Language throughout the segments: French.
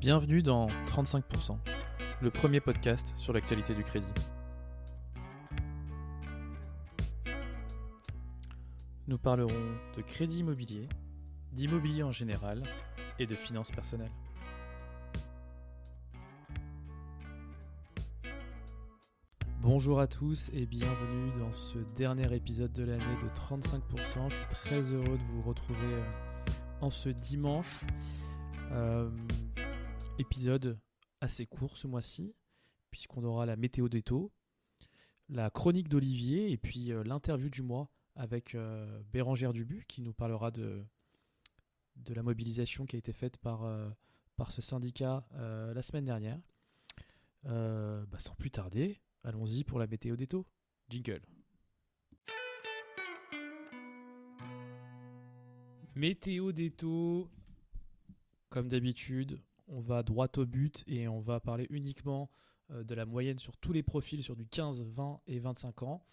Bienvenue dans 35%, le premier podcast sur l'actualité du crédit. Nous parlerons de crédit immobilier, d'immobilier en général et de finances personnelles. Bonjour à tous et bienvenue dans ce dernier épisode de l'année de 35%. Je suis très heureux de vous retrouver en ce dimanche. Épisode assez court ce mois-ci, puisqu'on aura la météo des taux, la chronique d'Olivier et puis l'interview du mois avec Bérangère Dubu qui nous parlera de la mobilisation qui a été faite par ce syndicat la semaine dernière. Sans plus tarder, allons-y pour la météo des taux. Jingle. Météo des taux, comme d'habitude, on va droit au but et on va parler uniquement de la moyenne sur tous les profils sur du 15, 20 et 25 ans.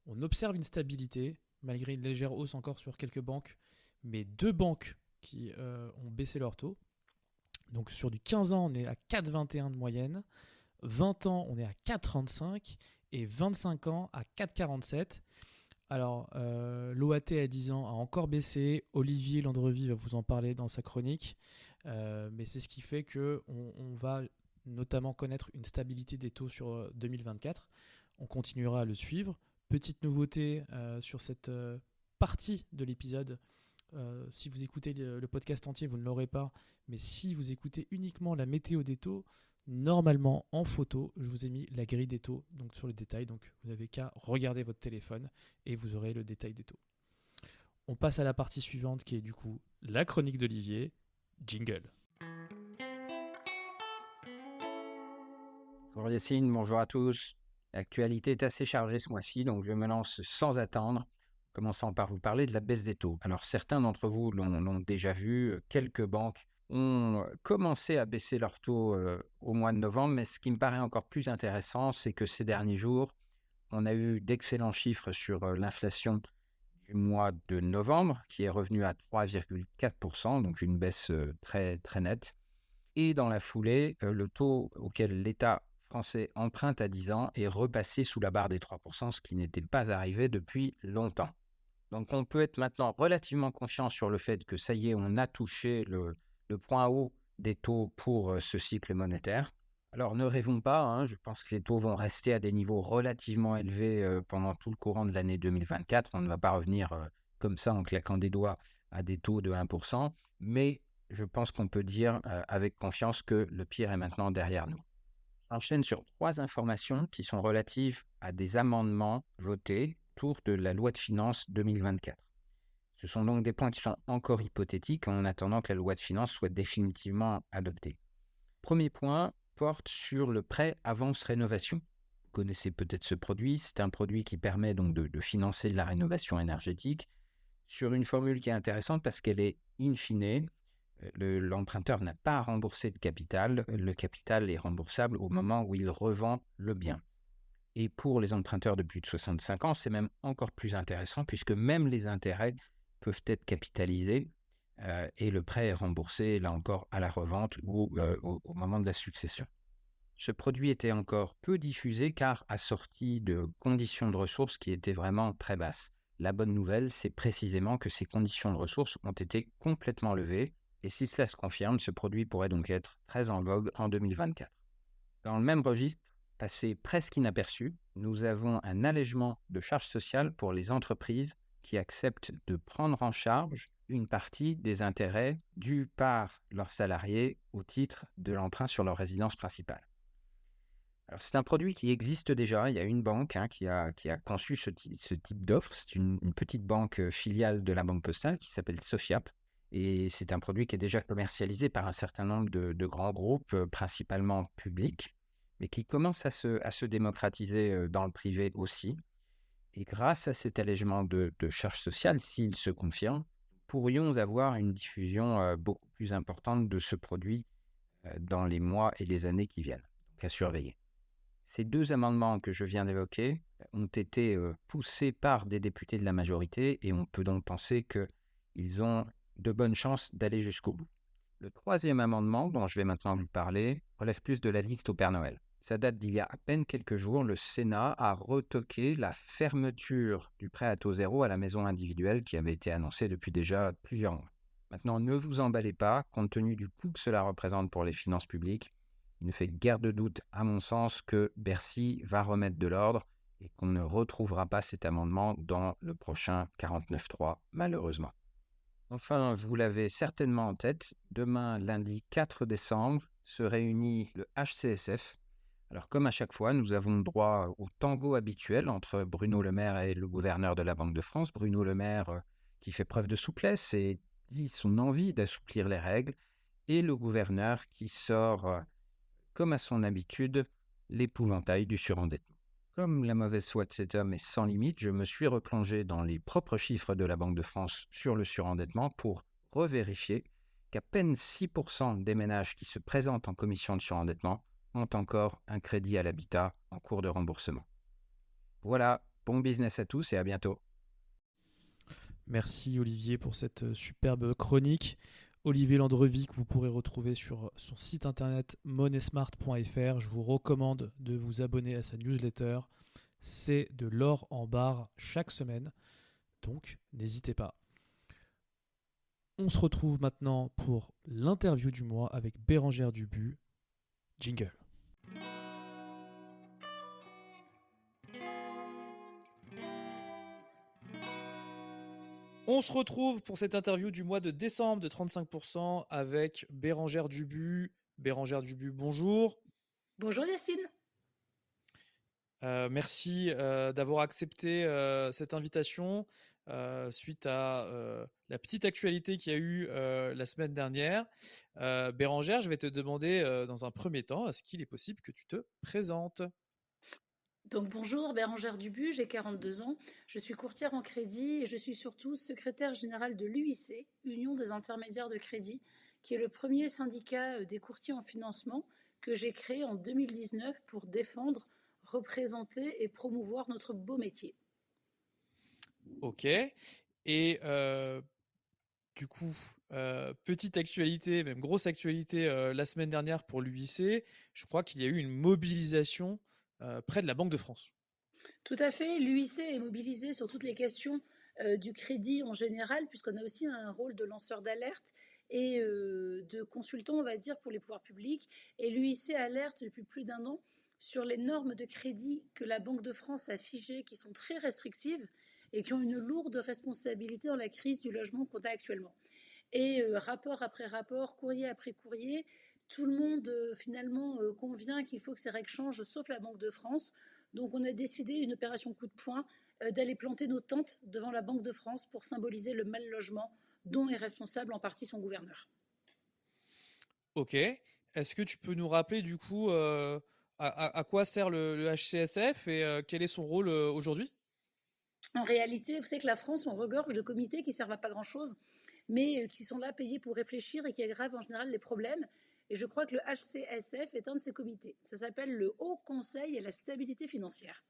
On observe une stabilité, malgré une légère hausse encore sur quelques banques, mais deux banques qui ont baissé leur taux. Donc sur du 15 ans, on est à 4,21 de moyenne, 20 ans, on est à 4,35 et 25 ans à 4,47. Alors, l'OAT à 10 ans a encore baissé. Olivier Landrevie va vous en parler dans sa chronique. Mais c'est ce qui fait qu'on va notamment connaître une stabilité des taux sur 2024. On continuera à le suivre. Petite nouveauté sur cette partie de l'épisode. Si vous écoutez le podcast entier, vous ne l'aurez pas. Mais si vous écoutez uniquement la météo des taux, normalement en photo, je vous ai mis la grille des taux donc sur le détail. Donc vous n'avez qu'à regarder votre téléphone et vous aurez le détail des taux. On passe à la partie suivante qui est du coup la chronique d'Olivier. Jingle. Bonjour Yacine, bonjour à tous. L'actualité est assez chargée ce mois-ci, donc je me lance sans attendre, commençant par vous parler de la baisse des taux. Alors certains d'entre vous l'ont déjà vu, quelques banques ont commencé à baisser leurs taux au mois de novembre, mais ce qui me paraît encore plus intéressant, c'est que ces derniers jours, on a eu d'excellents chiffres sur l'inflation du mois de novembre, qui est revenue à 3,4%, donc une baisse très, très nette. Et dans la foulée, le taux auquel l'État français emprunte à 10 ans est repassé sous la barre des 3%, ce qui n'était pas arrivé depuis longtemps. Donc on peut être maintenant relativement confiant sur le fait que ça y est, on a touché le point haut des taux pour ce cycle monétaire. Alors ne rêvons pas, je pense que les taux vont rester à des niveaux relativement élevés pendant tout le courant de l'année 2024. On ne va pas revenir comme ça en claquant des doigts à des taux de 1%, mais je pense qu'on peut dire avec confiance que le pire est maintenant derrière nous. J'enchaîne sur 3 informations qui sont relatives à des amendements votés autour de la loi de finances 2024. Ce sont donc des points qui sont encore hypothétiques en attendant que la loi de finances soit définitivement adoptée. Premier point porte sur le prêt avance rénovation. Vous connaissez peut-être ce produit, c'est un produit qui permet donc de financer de la rénovation énergétique sur une formule qui est intéressante parce qu'elle est in fine. L'emprunteur n'a pas à rembourser de capital. Le capital est remboursable au moment où il revend le bien. Et pour les emprunteurs de plus de 65 ans, c'est même encore plus intéressant puisque même les intérêts peuvent être capitalisés et le prêt est remboursé, là encore, à la revente ou au moment de la succession. Ce produit était encore peu diffusé car assorti de conditions de ressources qui étaient vraiment très basses. La bonne nouvelle, c'est précisément que ces conditions de ressources ont été complètement levées. Et si cela se confirme, ce produit pourrait donc être très en vogue en 2024. Dans le même registre, passé presque inaperçu, nous avons un allègement de charges sociales pour les entreprises qui acceptent de prendre en charge une partie des intérêts dus par leurs salariés au titre de l'emprunt sur leur résidence principale. Alors, c'est un produit qui existe déjà. Il y a une banque qui a conçu ce type d'offre. C'est une petite banque filiale de la Banque Postale qui s'appelle Sofiap. Et c'est un produit qui est déjà commercialisé par un certain nombre de grands groupes, principalement publics, mais qui commence à se démocratiser dans le privé aussi. Et grâce à cet allègement de charges sociales, s'il se confirme, pourrions avoir une diffusion beaucoup plus importante de ce produit dans les mois et les années qui viennent. Donc à surveiller. Ces 2 amendements que je viens d'évoquer ont été poussés par des députés de la majorité et on peut donc penser qu'ils ont de bonnes chances d'aller jusqu'au bout. Le troisième amendement, dont je vais maintenant vous parler, relève plus de la liste au Père Noël. Ça date d'il y a à peine quelques jours. Le Sénat a retoqué la fermeture du prêt à taux zéro à la maison individuelle qui avait été annoncée depuis déjà plusieurs mois. Maintenant, ne vous emballez pas, compte tenu du coût que cela représente pour les finances publiques. Il ne fait guère de doute, à mon sens, que Bercy va remettre de l'ordre et qu'on ne retrouvera pas cet amendement dans le prochain 49.3, malheureusement. Enfin, vous l'avez certainement en tête, demain, lundi 4 décembre, se réunit le HCSF. Alors, comme à chaque fois, nous avons droit au tango habituel entre Bruno Le Maire et le gouverneur de la Banque de France. Bruno Le Maire qui fait preuve de souplesse et dit son envie d'assouplir les règles, et le gouverneur qui sort, comme à son habitude, l'épouvantail du surendettement. Comme la mauvaise foi de cet homme est sans limite, je me suis replongé dans les propres chiffres de la Banque de France sur le surendettement pour revérifier qu'à peine 6% des ménages qui se présentent en commission de surendettement ont encore un crédit à l'habitat en cours de remboursement. Voilà, bon business à tous et à bientôt. Merci Olivier pour cette superbe chronique. Olivier Landrevi que vous pourrez retrouver sur son site internet moneysmart.fr. Je vous recommande de vous abonner à sa newsletter. C'est de l'or en barre chaque semaine, donc n'hésitez pas. On se retrouve maintenant pour l'interview du mois avec Bérengère Dubu. Jingle. On se retrouve pour cette interview du mois de décembre de 35% avec Bérengère Dubu. Bérengère Dubu, bonjour. Bonjour Yacine. Merci d'avoir accepté cette invitation suite à la petite actualité qu'il y a eu la semaine dernière. Bérengère, je vais te demander dans un premier temps, est-ce qu'il est possible que tu te présentes ? Donc bonjour, Bérengère Dubu, j'ai 42 ans, je suis courtière en crédit et je suis surtout secrétaire générale de l'UIC, Union des intermédiaires de crédit, qui est le premier syndicat des courtiers en financement que j'ai créé en 2019 pour défendre, représenter et promouvoir notre beau métier. Ok. Et du coup, petite actualité, même grosse actualité la semaine dernière pour l'UIC, je crois qu'il y a eu une mobilisation près de la Banque de France. Tout à fait, l'UIC est mobilisé sur toutes les questions du crédit en général, puisqu'on a aussi un rôle de lanceur d'alerte et de consultant, on va dire, pour les pouvoirs publics. Et l'UIC alerte depuis plus d'1 an sur les normes de crédit que la Banque de France a figées, qui sont très restrictives et qui ont une lourde responsabilité dans la crise du logement qu'on a actuellement. Et rapport après rapport, courrier après courrier, tout le monde finalement convient qu'il faut que ces règles changent, sauf la Banque de France. Donc on a décidé, une opération coup de poing, d'aller planter nos tentes devant la Banque de France pour symboliser le mal logement dont est responsable en partie son gouverneur. Ok. Est-ce que tu peux nous rappeler du coup à quoi sert le HCSF et quel est son rôle aujourd'hui ? En réalité, vous savez que la France, on regorge de comités qui ne servent à pas grand-chose, mais qui sont là payés pour réfléchir et qui aggravent en général les problèmes. Et je crois que le HCSF est un de ces comités. Ça s'appelle le Haut Conseil à la stabilité financière.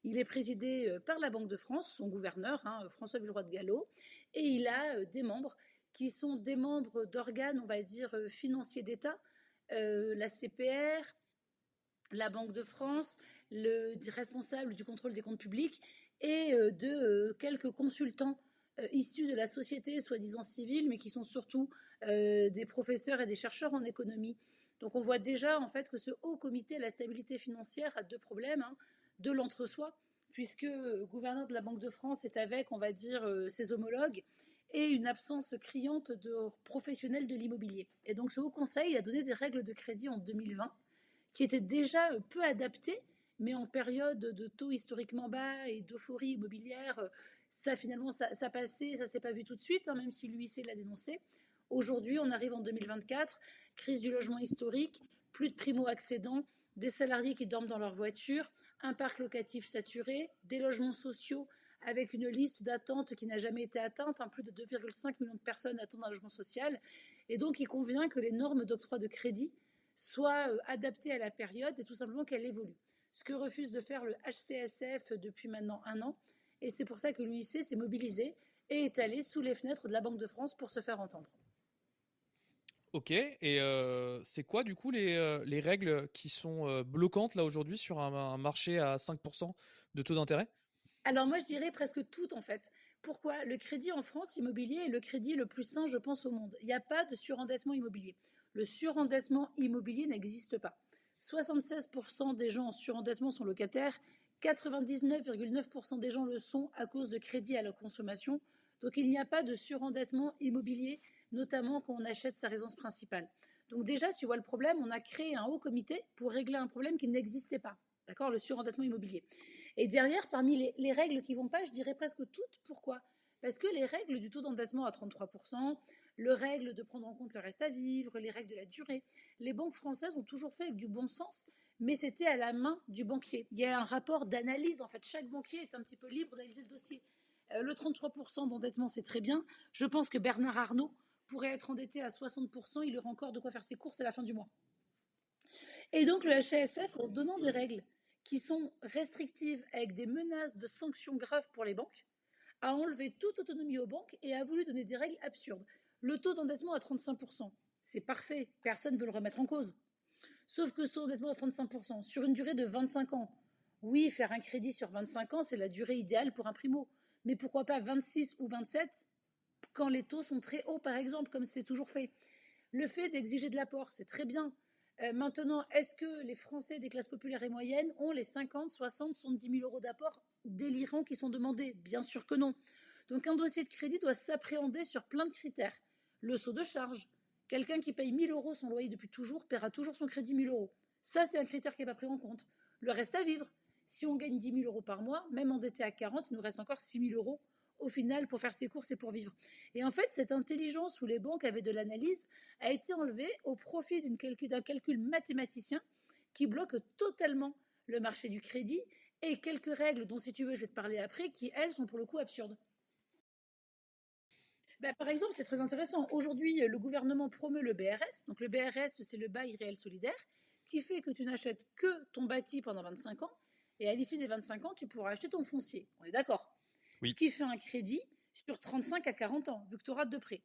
Il est présidé par la Banque de France, son gouverneur, François Villeroy de Galhau, et il a des membres qui sont des membres d'organes, on va dire, financiers d'État, la CPR, la Banque de France, le responsable du contrôle des comptes publics et de quelques consultants issus de la société soi-disant civile, mais qui sont surtout des professeurs et des chercheurs en économie. Donc on voit déjà en fait que ce haut comité à la stabilité financière a deux problèmes, de l'entre-soi, puisque le gouverneur de la Banque de France est avec, on va dire, ses homologues, et une absence criante de professionnels de l'immobilier. Et donc ce haut conseil a donné des règles de crédit en 2020 qui étaient déjà peu adaptées, mais en période de taux historiquement bas et d'euphorie immobilière, ça finalement ça passait, ça s'est pas vu tout de suite, même si l'UIC l'a dénoncé. Aujourd'hui, on arrive en 2024, crise du logement historique, plus de primo-accédants, des salariés qui dorment dans leur voiture, un parc locatif saturé, des logements sociaux avec une liste d'attente qui n'a jamais été atteinte, plus de 2,5 millions de personnes attendent un logement social. Et donc, il convient que les normes d'octroi de crédit soient adaptées à la période et tout simplement qu'elles évoluent. Ce que refuse de faire le HCSF depuis maintenant 1 an. Et c'est pour ça que l'UIC s'est mobilisé et est allé sous les fenêtres de la Banque de France pour se faire entendre. Ok, et c'est quoi du coup les règles qui sont bloquantes là aujourd'hui sur un marché à 5% de taux d'intérêt? Alors moi, je dirais presque tout en fait. Pourquoi? Le crédit en France immobilier est le crédit le plus sain, je pense, au monde. Il n'y a pas de surendettement immobilier. Le surendettement immobilier n'existe pas. 76% des gens en surendettement sont locataires, 99,9% des gens le sont à cause de crédits à la consommation. Donc il n'y a pas de surendettement immobilier, notamment quand on achète sa résidence principale. Donc déjà, tu vois le problème, on a créé un haut comité pour régler un problème qui n'existait pas. D'accord? Le surendettement immobilier. Et derrière, parmi les règles qui vont pas, je dirais presque toutes. Pourquoi? Parce que les règles du taux d'endettement à 33%, le règle de prendre en compte le reste à vivre, les règles de la durée, les banques françaises ont toujours fait avec du bon sens, mais c'était à la main du banquier. Il y a un rapport d'analyse, en fait, chaque banquier est un petit peu libre d'analyser le dossier. Le 33% d'endettement, c'est très bien. Je pense que Bernard Arnault pourrait être endetté à 60%, il aurait encore de quoi faire ses courses à la fin du mois. Et donc le HCSF, en donnant des règles qui sont restrictives avec des menaces de sanctions graves pour les banques, a enlevé toute autonomie aux banques et a voulu donner des règles absurdes. Le taux d'endettement à 35%, c'est parfait, personne ne veut le remettre en cause. Sauf que ce taux d'endettement à 35%, sur une durée de 25 ans, oui, faire un crédit sur 25 ans, c'est la durée idéale pour un primo. Mais pourquoi pas 26 ou 27 quand les taux sont très hauts, par exemple, comme c'est toujours fait. Le fait d'exiger de l'apport, c'est très bien. Maintenant, est-ce que les Français des classes populaires et moyennes ont les 50, 60, 70 000 euros d'apport délirants qui sont demandés? Bien sûr que non. Donc un dossier de crédit doit s'appréhender sur plein de critères. Le saut de charge. Quelqu'un qui paye 1 000 euros son loyer depuis toujours paiera toujours son crédit 1 000 euros. Ça, c'est un critère qui n'est pas pris en compte. Le reste à vivre. Si on gagne 10 000 euros par mois, même endetté à 40, il nous reste encore 6 000 euros au final pour faire ses courses et pour vivre. Et en fait, cette intelligence où les banques avaient de l'analyse a été enlevée au profit d'un calcul mathématicien qui bloque totalement le marché du crédit et quelques règles dont, si tu veux, je vais te parler après, qui, elles, sont pour le coup absurdes. Bah, par exemple, c'est très intéressant. Aujourd'hui, le gouvernement promeut le BRS. Donc le BRS, c'est le bail réel solidaire, qui fait que tu n'achètes que ton bâti pendant 25 ans, et à l'issue des 25 ans, tu pourras acheter ton foncier. On est d'accord? Ce Oui. qui fait un crédit sur 35 à 40 ans, vu que tu auras deux prêts.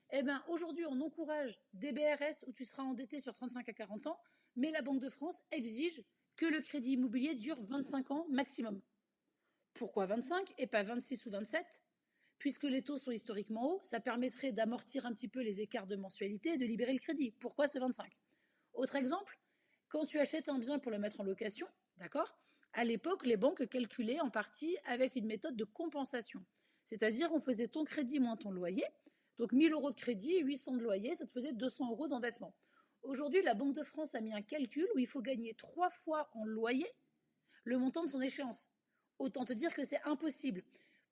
Eh bien, aujourd'hui, on encourage des BRS où tu seras endetté sur 35 à 40 ans, mais la Banque de France exige que le crédit immobilier dure 25 ans maximum. Pourquoi 25 et pas 26 ou 27? Puisque les taux sont historiquement hauts, ça permettrait d'amortir un petit peu les écarts de mensualité et de libérer le crédit. Pourquoi ce 25? Autre exemple, quand tu achètes un bien pour le mettre en location, d'accord? À l'époque, les banques calculaient en partie avec une méthode de compensation. C'est-à-dire, on faisait ton crédit moins ton loyer. Donc 1 000 euros de crédit, 800 de loyer, ça te faisait 200 euros d'endettement. Aujourd'hui, la Banque de France a mis un calcul où il faut gagner 3 fois en loyer le montant de son échéance. Autant te dire que c'est impossible.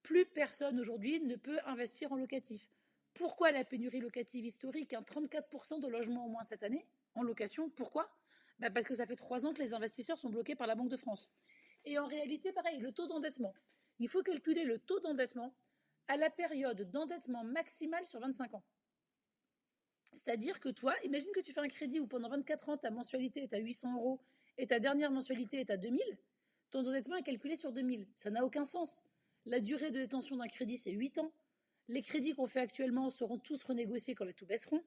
Plus personne aujourd'hui ne peut investir en locatif. Pourquoi la pénurie locative historique? 34% de logements au moins cette année en location. Pourquoi? Parce que ça fait 3 ans que les investisseurs sont bloqués par la Banque de France. Et en réalité, pareil, le taux d'endettement. Il faut calculer le taux d'endettement à la période d'endettement maximale sur 25 ans. C'est-à-dire que toi, imagine que tu fais un crédit où pendant 24 ans, ta mensualité est à 800 euros et ta dernière mensualité est à 2000, ton endettement est calculé sur 2000. Ça n'a aucun sens. La durée de détention d'un crédit, c'est 8 ans. Les crédits qu'on fait actuellement seront tous renégociés quand les taux baisseront.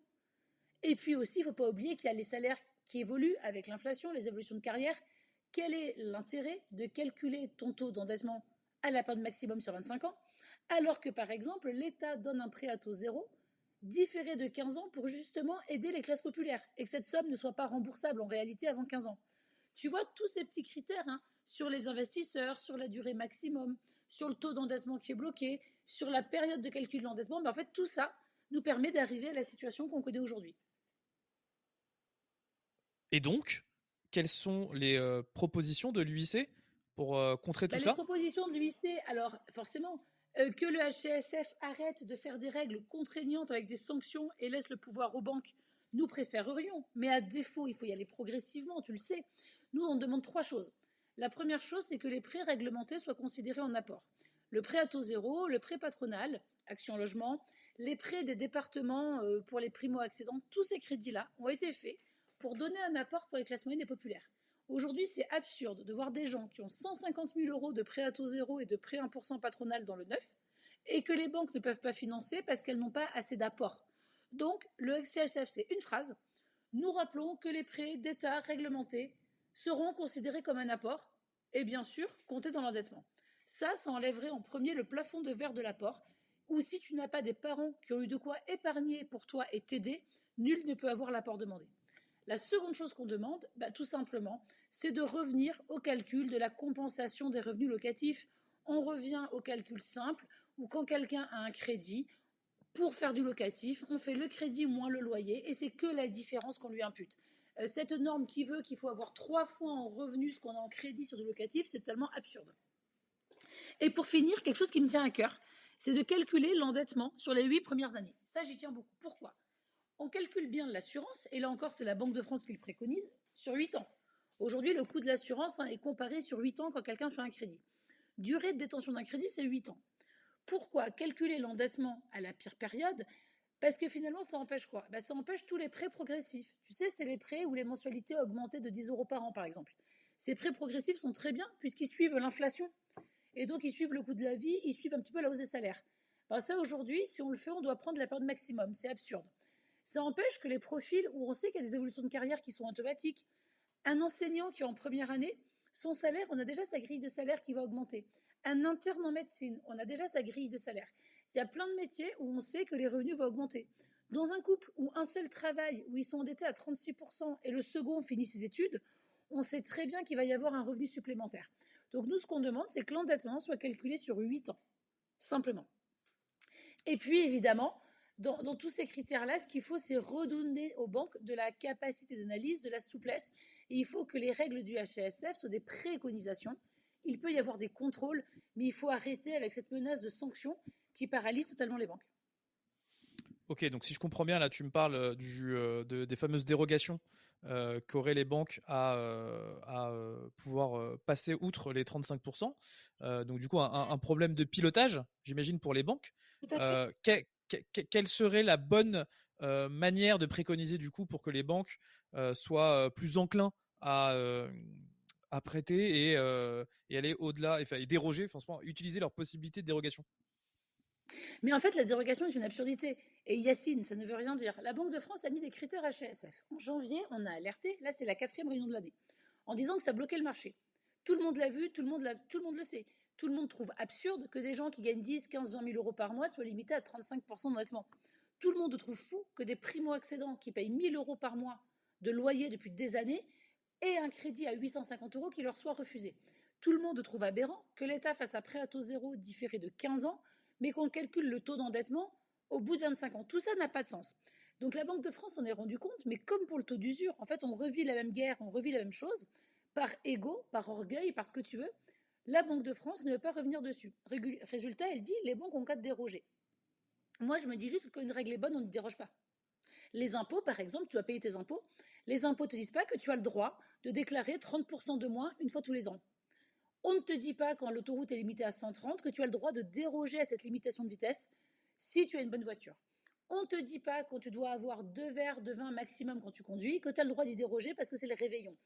Et puis aussi, il ne faut pas oublier qu'il y a les salaires qui évoluent avec l'inflation, les évolutions de carrière. Quel est l'intérêt de calculer ton taux d'endettement à la période maximum sur 25 ans, alors que par exemple, l'État donne un prêt à taux zéro différé de 15 ans pour justement aider les classes populaires et que cette somme ne soit pas remboursable en réalité avant 15 ans. Tu vois tous ces petits critères sur les investisseurs, sur la durée maximum, sur le taux d'endettement qui est bloqué, sur la période de calcul de l'endettement, en fait tout ça nous permet d'arriver à la situation qu'on connaît aujourd'hui. Et donc, quelles sont les propositions de l'UIC pour contrer tout Les cela? propositions de l'UIC, alors forcément, que le HCSF arrête de faire des règles contraignantes avec des sanctions et laisse le pouvoir aux banques, nous préférerions. Mais à défaut, il faut y aller progressivement, tu le sais. Nous, on demande 3 choses. La première chose, c'est que les prêts réglementés soient considérés en apport. Le prêt à taux zéro, le prêt patronal, Action Logement, les prêts des départements pour les primo-accédants, tous ces crédits-là ont été faits pour donner un apport pour les classes moyennes et populaires. Aujourd'hui, c'est absurde de voir des gens qui ont 150 000 euros de prêt à taux zéro et de prêt 1% patronal dans le neuf et que les banques ne peuvent pas financer parce qu'elles n'ont pas assez d'apport. Donc, le CHF, c'est une phrase. Nous rappelons que les prêts d'État réglementés seront considérés comme un apport et bien sûr comptés dans l'endettement. Ça enlèverait en premier le plafond de verre de l'apport, ou si tu n'as pas des parents qui ont eu de quoi épargner pour toi et t'aider, nul ne peut avoir l'apport demandé. La seconde chose qu'on demande, tout simplement, c'est de revenir au calcul de la compensation des revenus locatifs. On revient au calcul simple où quand quelqu'un a un crédit, pour faire du locatif, on fait le crédit moins le loyer et c'est que la différence qu'on lui impute. Cette norme qui veut qu'il faut avoir 3 fois en revenu ce qu'on a en crédit sur du locatif, c'est totalement absurde. Et pour finir, quelque chose qui me tient à cœur, c'est de calculer l'endettement sur les 8 premières années. Ça, j'y tiens beaucoup. Pourquoi? On calcule bien l'assurance, et là encore, c'est la Banque de France qui le préconise, sur 8 ans. Aujourd'hui, le coût de l'assurance est comparé sur 8 ans quand quelqu'un fait un crédit. Durée de détention d'un crédit, c'est 8 ans. Pourquoi calculer l'endettement à la pire période? Parce que finalement, ça empêche quoi? Ça empêche tous les prêts progressifs. Tu sais, c'est les prêts où les mensualités augmentaient de 10 euros par an, par exemple. Ces prêts progressifs sont très bien puisqu'ils suivent l'inflation. Et donc, ils suivent le coût de la vie, ils suivent un petit peu la hausse des salaires. Ça, aujourd'hui, si on le fait, on doit prendre la période maximum. C'est absurde. Ça empêche que les profils où on sait qu'il y a des évolutions de carrière qui sont automatiques. Un enseignant qui est en première année, son salaire, on a déjà sa grille de salaire qui va augmenter. Un interne en médecine, on a déjà sa grille de salaire. Il y a plein de métiers où on sait que les revenus vont augmenter. Dans un couple où un seul travaille, où ils sont endettés à 36% et le second finit ses études, on sait très bien qu'il va y avoir un revenu supplémentaire. Donc nous, ce qu'on demande, c'est que l'endettement soit calculé sur 8 ans, simplement. Et puis, évidemment, dans tous ces critères-là, ce qu'il faut, c'est redonner aux banques de la capacité d'analyse, de la souplesse. Et il faut que les règles du HCSF soient des préconisations. Il peut y avoir des contrôles, mais il faut arrêter avec cette menace de sanctions qui paralyse totalement les banques. Ok, donc si je comprends bien, là, tu me parles des fameuses dérogations qu'auraient les banques à pouvoir passer outre les 35%. Donc, du coup, un problème de pilotage, j'imagine, pour les banques. Tout à fait. Quelle serait la bonne manière de préconiser, du coup, pour que les banques soient plus enclins à prêter et aller au-delà, et déroger, franchement, utiliser leurs possibilités de dérogation? Mais en fait, la dérogation est une absurdité. Et Yacine, ça ne veut rien dire. La Banque de France a mis des critères HCSF. En janvier, on a alerté, là c'est la 4e réunion de l'année, en disant que ça bloquait le marché. Tout le monde l'a vu, tout le monde le sait. Tout le monde trouve absurde que des gens qui gagnent 10, 15, 20 000 euros par mois soient limités à 35% d'endettement. Tout le monde trouve fou que des primo-accédants qui payent 1 000 euros par mois de loyer depuis des années aient un crédit à 850 euros qui leur soit refusé. Tout le monde trouve aberrant que l'État fasse un prêt à taux zéro différé de 15 ans mais qu'on calcule le taux d'endettement au bout de 25 ans. Tout ça n'a pas de sens. Donc la Banque de France s'en est rendu compte, mais comme pour le taux d'usure, en fait, on revit la même guerre, on revit la même chose, par ego, par orgueil, par ce que tu veux. La Banque de France ne veut pas revenir dessus. Résultat, elle dit les banques ont qu'à déroger. Moi, je me dis juste qu'une règle est bonne, on ne déroge pas. Les impôts, par exemple, tu vas payer tes impôts. Les impôts ne te disent pas que tu as le droit de déclarer 30% de moins une fois tous les ans. On ne te dit pas, quand l'autoroute est limitée à 130, que tu as le droit de déroger à cette limitation de vitesse si tu as une bonne voiture. On ne te dit pas, quand tu dois avoir 2 verres de vin maximum quand tu conduis, que tu as le droit d'y déroger parce que c'est le réveillon.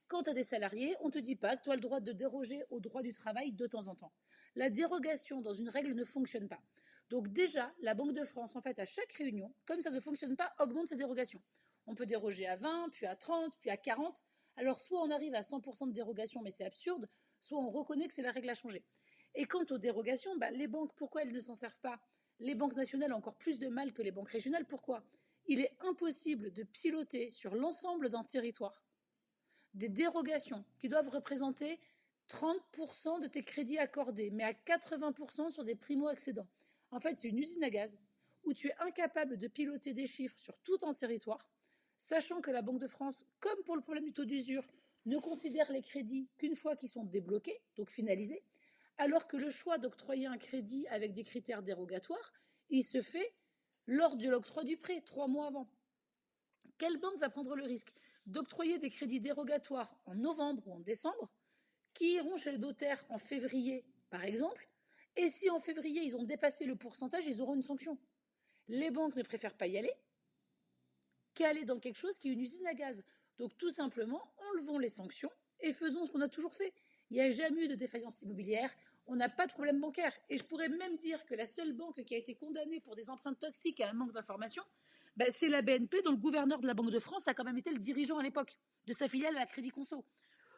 Quand tu as des salariés, on ne te dit pas que tu as le droit de déroger au droit du travail de temps en temps. La dérogation dans une règle ne fonctionne pas. Donc déjà, la Banque de France, en fait, à chaque réunion, comme ça ne fonctionne pas, augmente ses dérogations. On peut déroger à 20, puis à 30, puis à 40. Alors soit on arrive à 100% de dérogation, mais c'est absurde, soit on reconnaît que c'est la règle à changer. Et quant aux dérogations, les banques, pourquoi elles ne s'en servent pas? Les banques nationales ont encore plus de mal que les banques régionales. Pourquoi? Il est impossible de piloter sur l'ensemble d'un territoire des dérogations qui doivent représenter 30% de tes crédits accordés, mais à 80% sur des primo-accédants. En fait, c'est une usine à gaz où tu es incapable de piloter des chiffres sur tout un territoire, sachant que la Banque de France, comme pour le problème du taux d'usure, ne considère les crédits qu'une fois qu'ils sont débloqués, donc finalisés, alors que le choix d'octroyer un crédit avec des critères dérogatoires, il se fait lors de l'octroi du prêt, 3 mois avant. Quelle banque va prendre le risque d'octroyer des crédits dérogatoires en novembre ou en décembre, qui iront chez le notaire en février, par exemple, et si en février ils ont dépassé le pourcentage, ils auront une sanction. Les banques ne préfèrent pas y aller qu'aller dans quelque chose qui est une usine à gaz. Donc tout simplement, enlevons les sanctions et faisons ce qu'on a toujours fait. Il n'y a jamais eu de défaillance immobilière, on n'a pas de problème bancaire. Et je pourrais même dire que la seule banque qui a été condamnée pour des emprunts toxiques et un manque d'information, C'est la BNP dont le gouverneur de la Banque de France a quand même été le dirigeant à l'époque de sa filiale à la Crédit Conso.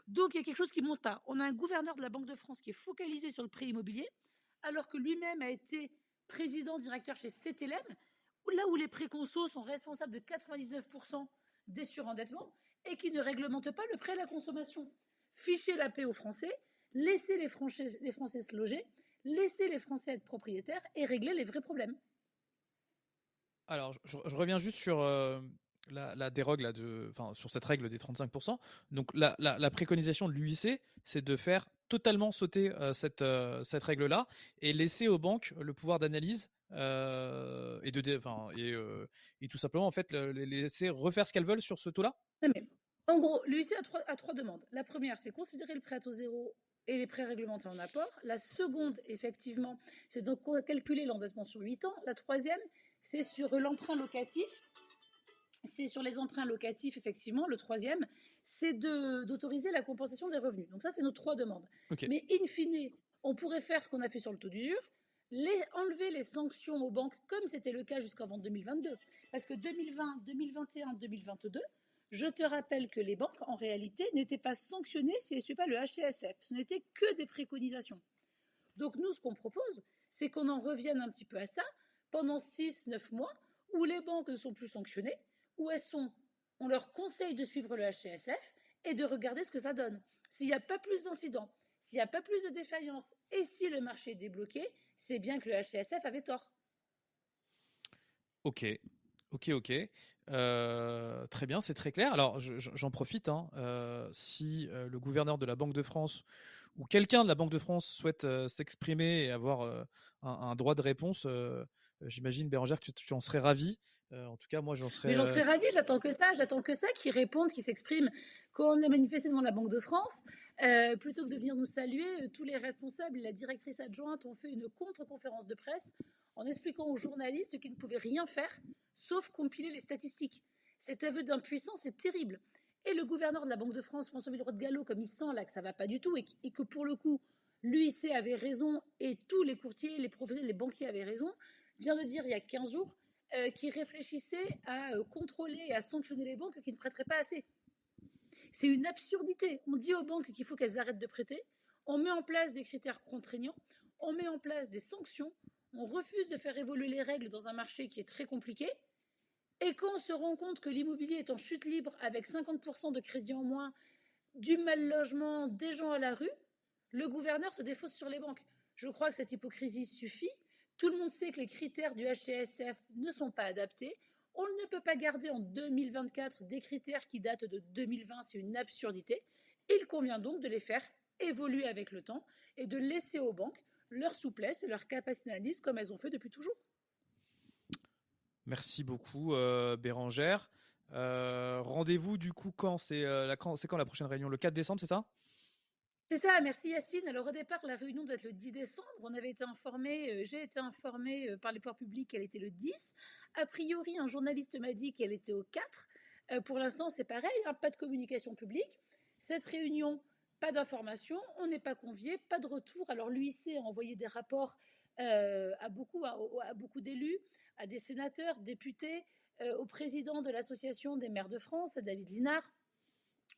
Donc, il y a quelque chose qui ne monte pas. On a un gouverneur de la Banque de France qui est focalisé sur le prêt immobilier, alors que lui-même a été président-directeur chez CTLM, là où les prêts conso sont responsables de 99% des surendettements et qui ne réglementent pas le prêt à la consommation. Fichez la paix aux Français, laissez les Français se loger, laissez les Français être propriétaires et régler les vrais problèmes. Alors, je reviens juste sur la dérogue là, sur cette règle des 35%. Donc, la préconisation de l'UIC, c'est de faire totalement sauter cette règle-là et laisser aux banques le pouvoir d'analyse et tout simplement en fait les laisser refaire ce qu'elles veulent sur ce taux-là. Non, mais en gros, l'UIC a trois demandes. La première, c'est considérer le prêt à taux zéro et les prêts réglementés en apport. La seconde, effectivement, c'est de calculer l'endettement sur 8 ans. La troisième, c'est sur l'emprunt locatif. C'est sur les emprunts locatifs, effectivement. Le troisième, c'est d'autoriser la compensation des revenus. Donc ça, c'est nos trois demandes. Okay. Mais in fine, on pourrait faire ce qu'on a fait sur le taux d'usure, enlever les sanctions aux banques, comme c'était le cas jusqu'avant 2022. Parce que 2020, 2021, 2022, je te rappelle que les banques, en réalité, n'étaient pas sanctionnées si elles ne suivaient pas le HCSF. Ce n'était que des préconisations. Donc nous, ce qu'on propose, c'est qu'on en revienne un petit peu à ça pendant 6-9 mois, où les banques ne sont plus sanctionnées, où on leur conseille de suivre le HCSF et de regarder ce que ça donne. S'il n'y a pas plus d'incidents, s'il n'y a pas plus de défaillances et si le marché est débloqué, c'est bien que le HCSF avait tort. Ok. Très bien, c'est très clair. Alors, j'en profite. Si le gouverneur de la Banque de France ou quelqu'un de la Banque de France souhaite s'exprimer et avoir un droit de réponse, j'imagine, Bérangère, que tu en serais ravie. En tout cas, moi, j'en serais... Mais j'en serais ravie, j'attends que ça, qu'ils répondent, qu'ils s'expriment. Quand on a manifesté devant la Banque de France, plutôt que de venir nous saluer, tous les responsables, la directrice adjointe ont fait une contre-conférence de presse en expliquant aux journalistes qu'ils ne pouvaient rien faire, sauf compiler les statistiques. Cet aveu d'impuissance est terrible. Et le gouverneur de la Banque de France, François Villeroy de Galhau, comme il sent là que ça ne va pas du tout et que pour le coup, l'UIC avait raison et tous les courtiers, les professionnels, les banquiers avaient raison, vient de dire il y a 15 jours qui réfléchissait à contrôler et à sanctionner les banques qui ne prêteraient pas assez. C'est une absurdité. On dit aux banques qu'il faut qu'elles arrêtent de prêter, on met en place des critères contraignants, on met en place des sanctions, on refuse de faire évoluer les règles dans un marché qui est très compliqué, et quand on se rend compte que l'immobilier est en chute libre avec 50% de crédit en moins, du mal logement, des gens à la rue, le gouverneur se défausse sur les banques. Je crois que cette hypocrisie suffit. Tout le monde sait que les critères du HCSF ne sont pas adaptés. On ne peut pas garder en 2024 des critères qui datent de 2020, c'est une absurdité. Il convient donc de les faire évoluer avec le temps et de laisser aux banques leur souplesse et leur capacité d'analyse comme elles ont fait depuis toujours. Merci beaucoup, Bérangère. Rendez-vous du coup c'est quand la prochaine réunion? Le 4 décembre, c'est ça? C'est ça, merci Yacine. Alors au départ, la réunion doit être le 10 décembre. On avait été informé, j'ai été informée par les pouvoirs publics qu'elle était le 10. A priori, un journaliste m'a dit qu'elle était au 4. Pour l'instant, c'est pareil, pas de communication publique. Cette réunion, pas d'information, on n'est pas convié, pas de retour. Alors l'UIC a envoyé des rapports à beaucoup d'élus, à des sénateurs, députés, au président de l'Association des maires de France, David Linard.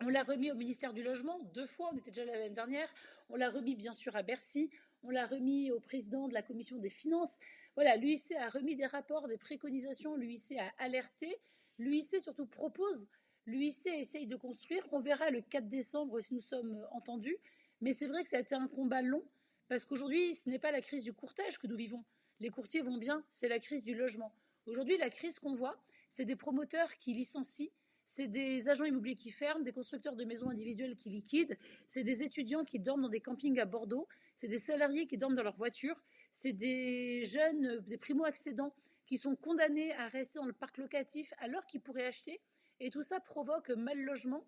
On l'a remis au ministère du Logement 2 fois, on était déjà là l'année dernière. On l'a remis bien sûr à Bercy. On l'a remis au président de la commission des finances. Voilà, l'UIC a remis des rapports, des préconisations. L'UIC a alerté. L'UIC surtout propose. L'UIC essaye de construire. On verra le 4 décembre si nous sommes entendus. Mais c'est vrai que ça a été un combat long parce qu'aujourd'hui, ce n'est pas la crise du courtage que nous vivons. Les courtiers vont bien, c'est la crise du logement. Aujourd'hui, la crise qu'on voit, c'est des promoteurs qui licencient, c'est des agents immobiliers qui ferment, des constructeurs de maisons individuelles qui liquident, c'est des étudiants qui dorment dans des campings à Bordeaux, c'est des salariés qui dorment dans leur voiture, c'est des jeunes, des primo-accédants qui sont condamnés à rester dans le parc locatif alors qu'ils pourraient acheter. Et tout ça provoque mal logement,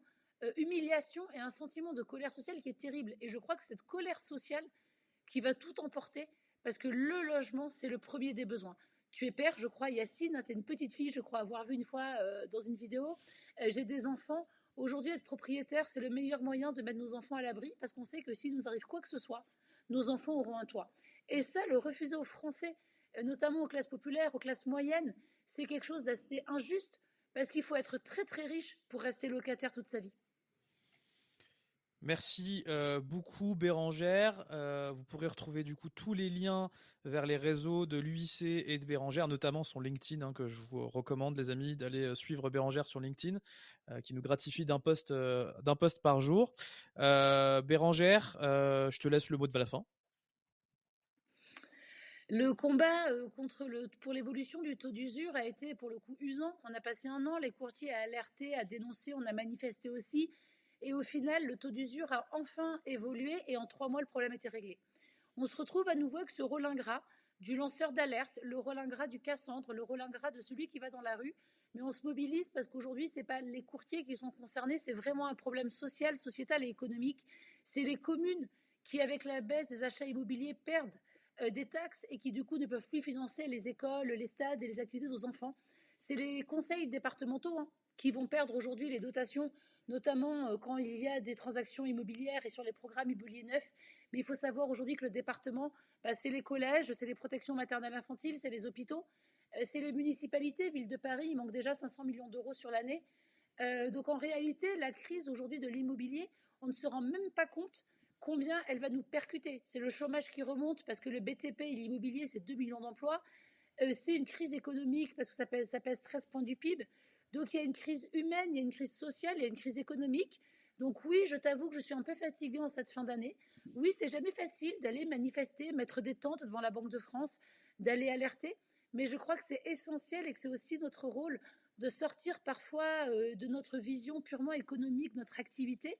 humiliation et un sentiment de colère sociale qui est terrible. Et je crois que c'est cette colère sociale qui va tout emporter parce que le logement, c'est le premier des besoins. Tu es père, je crois, Yacine, tu es une petite fille, je crois avoir vu une fois dans une vidéo. J'ai des enfants. Aujourd'hui, être propriétaire, c'est le meilleur moyen de mettre nos enfants à l'abri parce qu'on sait que s'il nous arrive quoi que ce soit, nos enfants auront un toit. Et ça, le refuser aux Français, notamment aux classes populaires, aux classes moyennes, c'est quelque chose d'assez injuste parce qu'il faut être très très riche pour rester locataire toute sa vie. Merci beaucoup Bérangère. Vous pourrez retrouver du coup tous les liens vers les réseaux de l'UIC et de Bérangère, notamment son LinkedIn, que je vous recommande les amis d'aller suivre Bérangère sur LinkedIn, qui nous gratifie d'un post par jour. Bérangère, je te laisse le mot de la fin. Le combat pour l'évolution du taux d'usure a été pour le coup usant. On a passé 1 an, les courtiers à alerter, à dénoncer, on a manifesté aussi. Et au final, le taux d'usure a enfin évolué et en 3 mois, le problème était réglé. On se retrouve à nouveau avec ce rôle ingrat du lanceur d'alerte, le rôle ingrat du cassandre, le rôle ingrat de celui qui va dans la rue. Mais on se mobilise parce qu'aujourd'hui, ce n'est pas les courtiers qui sont concernés, c'est vraiment un problème social, sociétal et économique. C'est les communes qui, avec la baisse des achats immobiliers, perdent des taxes et qui du coup ne peuvent plus financer les écoles, les stades et les activités de nos enfants. C'est les conseils départementaux qui vont perdre aujourd'hui les dotations, notamment quand il y a des transactions immobilières et sur les programmes immobiliers neufs. Mais il faut savoir aujourd'hui que le département, c'est les collèges, c'est les protections maternelles infantiles, c'est les hôpitaux, c'est les municipalités. Ville de Paris, il manque déjà 500 millions d'euros sur l'année. Donc en réalité, la crise aujourd'hui de l'immobilier, on ne se rend même pas compte combien elle va nous percuter. C'est le chômage qui remonte parce que le BTP et l'immobilier, c'est 2 millions d'emplois. C'est une crise économique parce que ça pèse 13 points du PIB. Donc il y a une crise humaine, il y a une crise sociale, il y a une crise économique. Donc oui, je t'avoue que je suis un peu fatiguée en cette fin d'année. Oui, c'est jamais facile d'aller manifester, mettre des tentes devant la Banque de France, d'aller alerter. Mais je crois que c'est essentiel et que c'est aussi notre rôle de sortir parfois de notre vision purement économique, notre activité,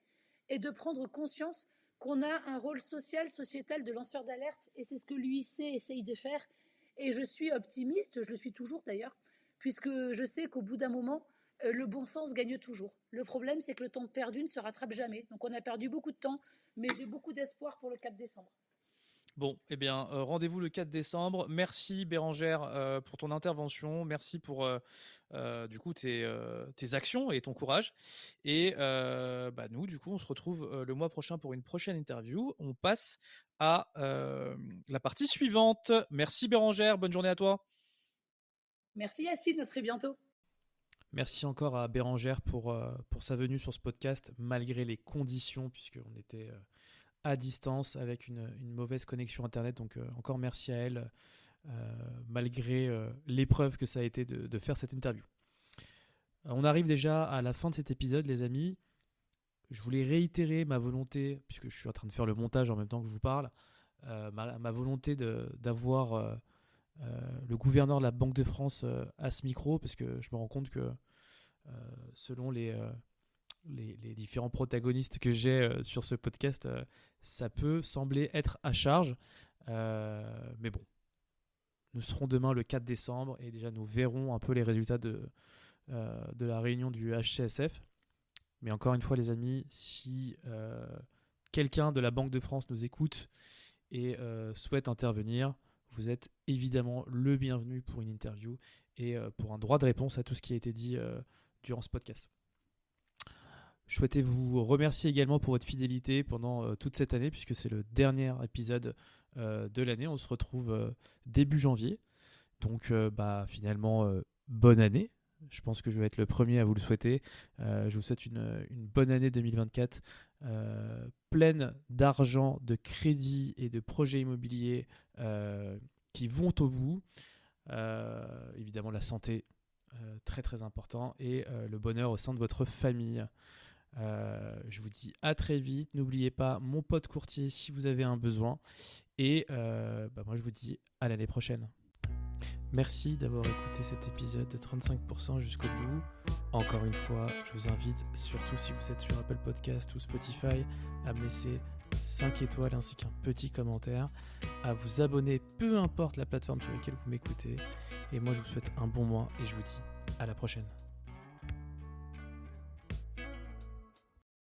et de prendre conscience qu'on a un rôle social, sociétal de lanceur d'alerte, et c'est ce que l'UIC essaye de faire. Et je suis optimiste, je le suis toujours d'ailleurs, puisque je sais qu'au bout d'un moment, le bon sens gagne toujours. Le problème, c'est que le temps perdu ne se rattrape jamais. Donc on a perdu beaucoup de temps, mais j'ai beaucoup d'espoir pour le 4 décembre. Bon, eh bien, rendez-vous le 4 décembre. Merci Bérangère pour ton intervention. Merci pour du coup tes actions et ton courage. Et nous, du coup, on se retrouve le mois prochain pour une prochaine interview. On passe à la partie suivante. Merci Bérangère. Bonne journée à toi. Merci Yacine. À très bientôt. Merci encore à Bérangère pour sa venue sur ce podcast, malgré les conditions, puisqu'on était à distance avec une mauvaise connexion internet. Donc encore merci à elle, malgré l'épreuve que ça a été de faire cette interview. On arrive déjà à la fin de cet épisode, les amis. Je voulais réitérer ma volonté, puisque je suis en train de faire le montage en même temps que je vous parle, ma volonté d'avoir le gouverneur de la Banque de France à ce micro, parce que je me rends compte que selon les différents protagonistes que j'ai sur ce podcast, ça peut sembler être à charge. Mais bon, nous serons demain le 4 décembre et déjà nous verrons un peu les résultats de la réunion du HCSF. Mais encore une fois, les amis, si quelqu'un de la Banque de France nous écoute et souhaite intervenir, vous êtes évidemment le bienvenu pour une interview et pour un droit de réponse à tout ce qui a été dit durant ce podcast. Je souhaitais vous remercier également pour votre fidélité pendant toute cette année, puisque c'est le dernier épisode de l'année. On se retrouve début janvier. Donc finalement, bonne année. Je pense que je vais être le premier à vous le souhaiter. Je vous souhaite une bonne année 2024, pleine d'argent, de crédits et de projets immobiliers qui vont au bout. Évidemment, la santé, très très important, et le bonheur au sein de votre famille. Je vous dis à très vite. N'oubliez pas mon pote courtier si vous avez un besoin. Et moi, je vous dis à l'année prochaine. Merci d'avoir écouté cet épisode de 35% jusqu'au bout. Encore une fois, je vous invite, surtout si vous êtes sur Apple Podcast ou Spotify, à me laisser 5 étoiles ainsi qu'un petit commentaire, à vous abonner, peu importe la plateforme sur laquelle vous m'écoutez. Et moi, je vous souhaite un bon mois et je vous dis à la prochaine.